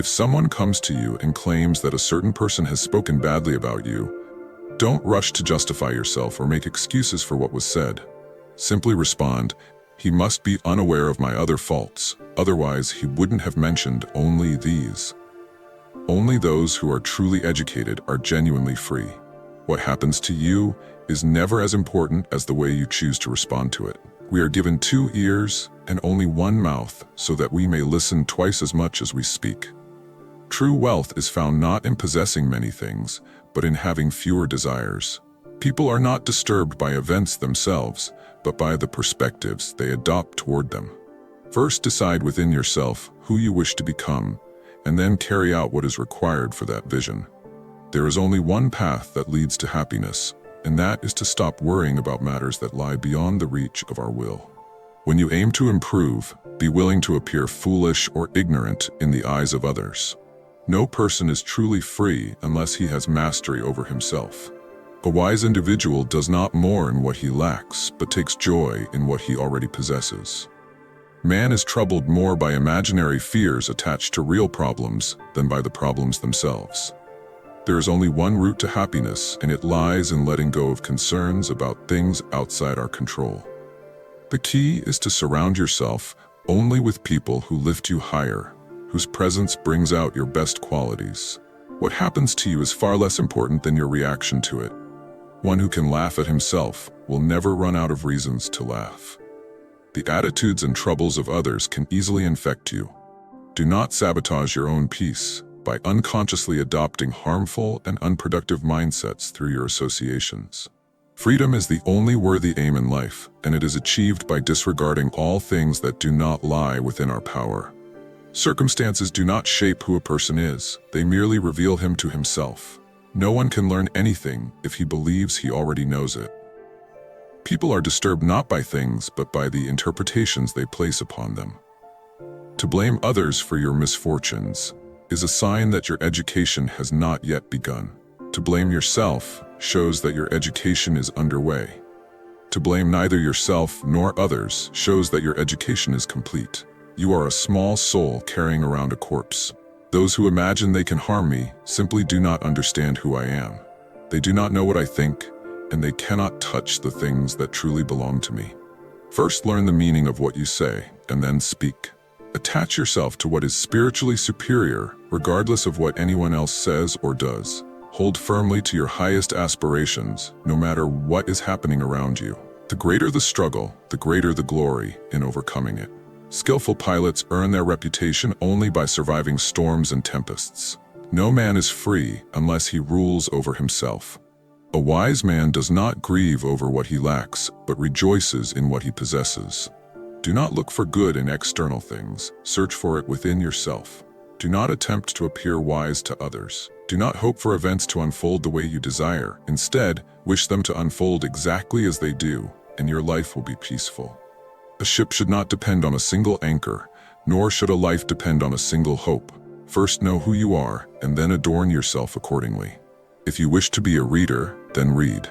If someone comes to you and claims that a certain person has spoken badly about you, don't rush to justify yourself or make excuses for what was said. Simply respond, "He must be unaware of my other faults, otherwise he wouldn't have mentioned only these." Only those who are truly educated are genuinely free. What happens to you is never as important as the way you choose to respond to it. We are given 2 ears and only 1 mouth so that we may listen twice as much as we speak. True wealth is found not in possessing many things, but in having fewer desires. People are not disturbed by events themselves, but by the perspectives they adopt toward them. First, decide within yourself who you wish to become, and then carry out what is required for that vision. There is only one path that leads to happiness, and that is to stop worrying about matters that lie beyond the reach of our will. When you aim to improve, be willing to appear foolish or ignorant in the eyes of others. No person is truly free unless he has mastery over himself. A wise individual does not mourn what he lacks, but takes joy in what he already possesses. Man is troubled more by imaginary fears attached to real problems than by the problems themselves. There is only one route to happiness, and it lies in letting go of concerns about things outside our control. The key is to surround yourself only with people who lift you higher, whose presence brings out your best qualities. What happens to you is far less important than your reaction to it. One who can laugh at himself will never run out of reasons to laugh. The attitudes and troubles of others can easily infect you. Do not sabotage your own peace by unconsciously adopting harmful and unproductive mindsets through your associations. Freedom is the only worthy aim in life, and it is achieved by disregarding all things that do not lie within our power. Circumstances do not shape who a person is, they merely reveal him to himself. No one can learn anything if he believes he already knows it. People are disturbed not by things, but by the interpretations they place upon them. To blame others for your misfortunes is a sign that your education has not yet begun. To blame yourself shows that your education is underway. To blame neither yourself nor others shows that your education is complete. You are a small soul carrying around a corpse. Those who imagine they can harm me simply do not understand who I am. They do not know what I think, and they cannot touch the things that truly belong to me. First, learn the meaning of what you say, and then speak. Attach yourself to what is spiritually superior, regardless of what anyone else says or does. Hold firmly to your highest aspirations, no matter what is happening around you. The greater the struggle, the greater the glory in overcoming it. Skillful pilots earn their reputation only by surviving storms and tempests. No man is free unless he rules over himself. A wise man does not grieve over what he lacks, but rejoices in what he possesses. Do not look for good in external things, search for it within yourself. Do not attempt to appear wise to others. Do not hope for events to unfold the way you desire. Instead, wish them to unfold exactly as they do, and your life will be peaceful. A ship should not depend on a single anchor, nor should a life depend on a single hope. First know who you are, and then adorn yourself accordingly. If you wish to be a reader, then read.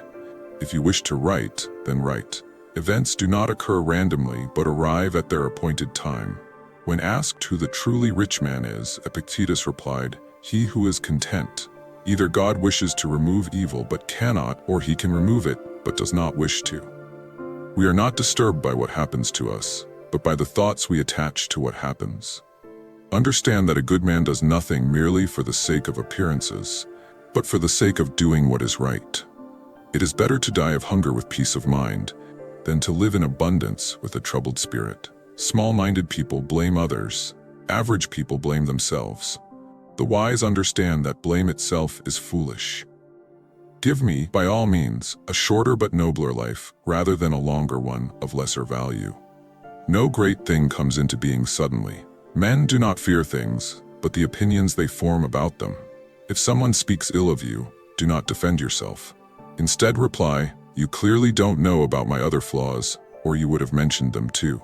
If you wish to write, then write. Events do not occur randomly, but arrive at their appointed time. When asked who the truly rich man is, Epictetus replied, "He who is content." Either God wishes to remove evil but cannot, or he can remove it but does not wish to. We are not disturbed by what happens to us, but by the thoughts we attach to what happens. Understand that a good man does nothing merely for the sake of appearances, but for the sake of doing what is right. It is better to die of hunger with peace of mind than to live in abundance with a troubled spirit. Small-minded people blame others. Average people blame themselves. The wise understand that blame itself is foolish. Give me, by all means, a shorter but nobler life rather than a longer one of lesser value. No great thing comes into being suddenly. Men do not fear things, but the opinions they form about them. If someone speaks ill of you, do not defend yourself. Instead reply, "You clearly don't know about my other flaws, or you would have mentioned them too."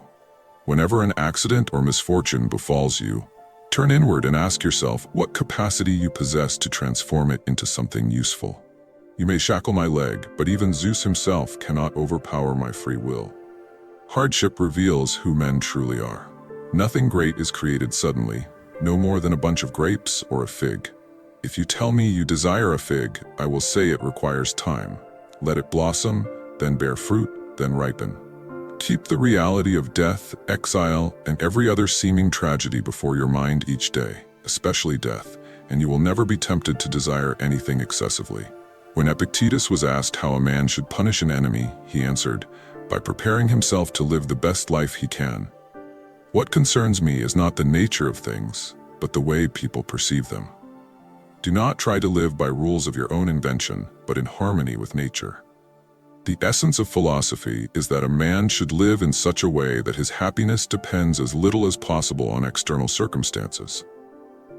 Whenever an accident or misfortune befalls you, turn inward and ask yourself what capacity you possess to transform it into something useful. You may shackle my leg, but even Zeus himself cannot overpower my free will. Hardship reveals who men truly are. Nothing great is created suddenly, no more than a bunch of grapes or a fig. If you tell me you desire a fig, I will say it requires time. Let it blossom, then bear fruit, then ripen. Keep the reality of death, exile, and every other seeming tragedy before your mind each day, especially death, and you will never be tempted to desire anything excessively. When Epictetus was asked how a man should punish an enemy, he answered, by preparing himself to live the best life he can. What concerns me is not the nature of things, but the way people perceive them. Do not try to live by rules of your own invention, but in harmony with nature. The essence of philosophy is that a man should live in such a way that his happiness depends as little as possible on external circumstances.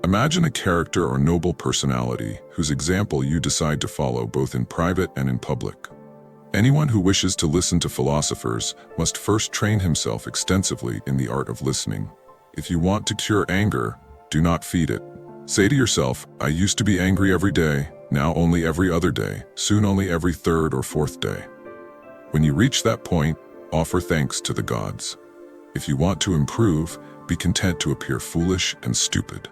Imagine a character or noble personality whose example you decide to follow both in private and in public. Anyone who wishes to listen to philosophers must first train himself extensively in the art of listening. If you want to cure anger, do not feed it. Say to yourself, I used to be angry every day, now only every other day, soon only every third or fourth day. When you reach that point, offer thanks to the gods. If you want to improve, be content to appear foolish and stupid.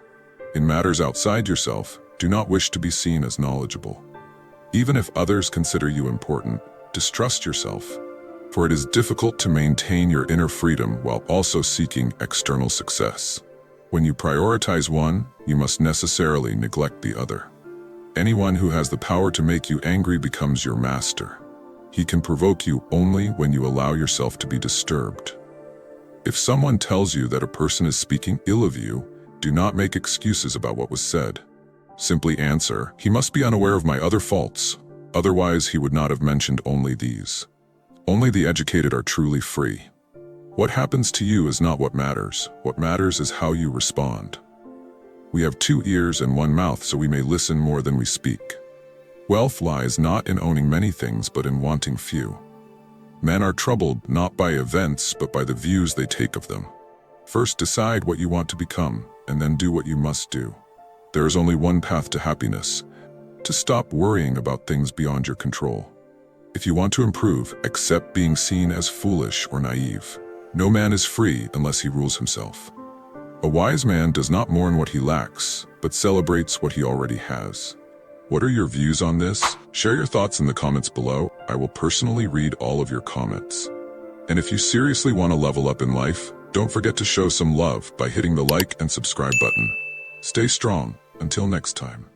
In matters outside yourself, do not wish to be seen as knowledgeable. Even if others consider you important, distrust yourself, for it is difficult to maintain your inner freedom while also seeking external success. When you prioritize one, you must necessarily neglect the other. Anyone who has the power to make you angry becomes your master. He can provoke you only when you allow yourself to be disturbed. If someone tells you that a person is speaking ill of you, do not make excuses about what was said. Simply answer, he must be unaware of my other faults, otherwise he would not have mentioned only these. Only the educated are truly free. What happens to you is not what matters. What matters is how you respond. We have 2 ears and 1 mouth, so we may listen more than we speak. Wealth lies not in owning many things, but in wanting few. Men are troubled not by events, but by the views they take of them. First decide what you want to become, and then do what you must do. There is only one path to happiness: to stop worrying about things beyond your control. If you want to improve, accept being seen as foolish or naive. No man is free unless he rules himself. A wise man does not mourn what he lacks, but celebrates what he already has. What are your views on this? Share your thoughts in the comments below. I will personally read all of your comments. And if you seriously want to level up in life, don't forget to show some love by hitting the like and subscribe button. Stay strong. Until next time.